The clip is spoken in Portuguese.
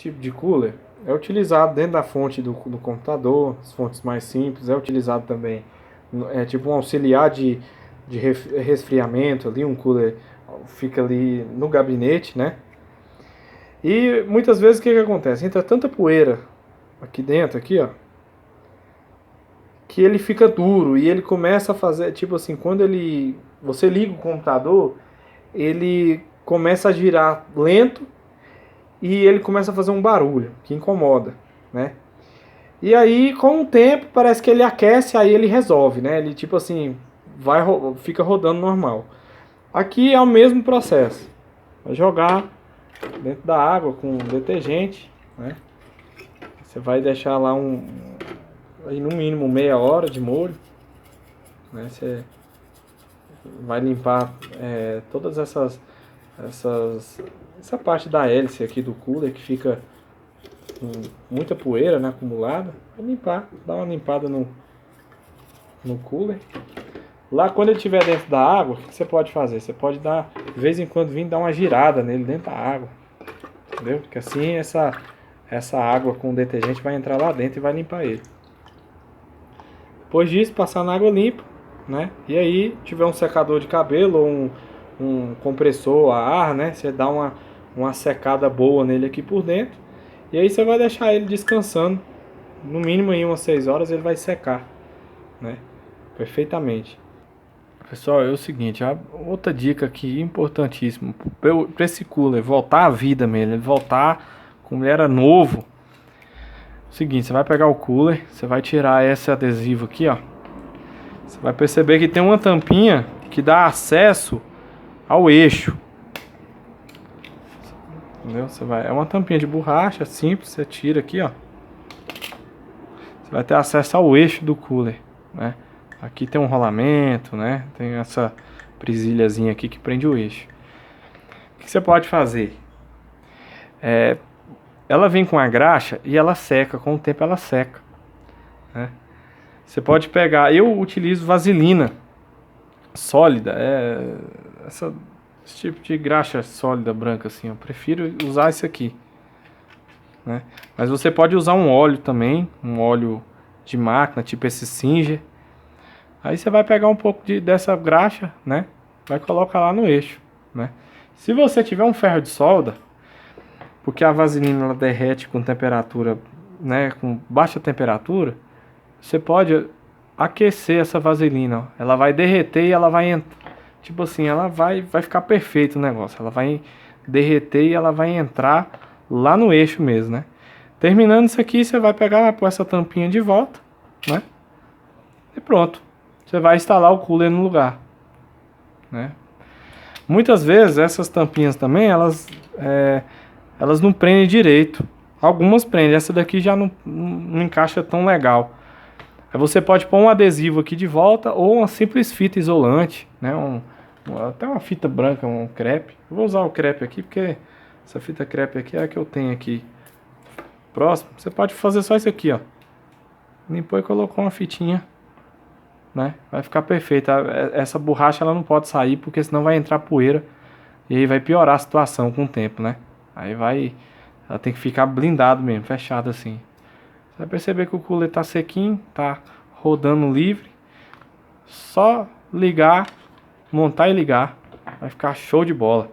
tipo de cooler é utilizado dentro da fonte do computador, as fontes mais simples, é utilizado também, é tipo um auxiliar de resfriamento ali, um cooler fica ali no gabinete, né? E muitas vezes o que acontece? Entra tanta poeira aqui dentro, aqui, ó, que ele fica duro e ele começa a fazer, tipo assim, quando você liga o computador, ele começa a girar lento e ele começa a fazer um barulho que incomoda, né? E aí, com o tempo, parece que ele aquece, aí ele resolve, né? Ele tipo assim, fica rodando normal. Aqui é o mesmo processo. Vai jogar dentro da água com detergente, né? Você vai deixar lá aí no mínimo meia hora de molho, né? Você vai limpar todas essa parte da hélice aqui do cooler que fica com muita poeira, né, acumulada. Vai limpar, dar uma limpada no cooler. Lá quando ele estiver dentro da água, o que você pode fazer? Você pode dar, de vez em quando, vir dar uma girada nele dentro da água. Entendeu? Porque assim essa água com detergente vai entrar lá dentro e vai limpar ele. Depois disso, passar na água limpa, né? E aí, tiver um secador de cabelo ou um compressor a ar, né? Você dá uma secada boa nele aqui por dentro. E aí você vai deixar ele descansando. No mínimo em umas 6 horas ele vai secar, né? Perfeitamente. Pessoal, é o seguinte, outra dica aqui importantíssima para esse cooler voltar à vida mesmo, ele voltar como ele era novo. Seguinte, você vai pegar o cooler, você vai tirar esse adesivo aqui, ó. Você vai perceber que tem uma tampinha que dá acesso ao eixo. Entendeu? É uma tampinha de borracha simples, você tira aqui, ó. Você vai ter acesso ao eixo do cooler, né? Aqui tem um rolamento, né? Tem essa presilhazinha aqui que prende o eixo. O que você pode fazer? Ela vem com a graxa e ela seca, com o tempo ela seca, né? Você pode pegar, eu utilizo vaselina sólida, esse tipo de graxa sólida branca assim, eu prefiro usar esse aqui, né? Mas você pode usar um óleo também, um óleo de máquina, tipo esse Singer. Aí você vai pegar um pouco dessa graxa, né? Vai colocar lá no eixo, né? Se você tiver um ferro de solda, porque a vaselina ela derrete com temperatura, né? Com baixa temperatura, você pode aquecer essa vaselina, ó. Ela vai derreter e ela vai tipo assim, ela vai ficar perfeito o negócio. Ela vai derreter e ela vai entrar lá no eixo mesmo, né? Terminando isso aqui, você vai pegar, vai pôr essa tampinha de volta, né? E pronto. Você vai instalar o cooler no lugar, né? Muitas vezes essas tampinhas também, elas não prendem direito. Algumas prendem, essa daqui já não encaixa tão legal. Aí você pode pôr um adesivo aqui de volta ou uma simples fita isolante, né? Até uma fita branca, um crepe. Eu vou usar o crepe aqui porque essa fita crepe aqui é a que eu tenho aqui próximo. Você pode fazer só isso aqui, ó. Limpou e colocou uma fitinha, né? Vai ficar perfeita. Essa borracha ela não pode sair porque senão vai entrar poeira e aí vai piorar a situação com o tempo, né? Ela tem que ficar blindado mesmo, fechado assim. Você vai perceber que o cooler tá sequinho, tá rodando livre. Só ligar, montar e ligar, vai ficar show de bola.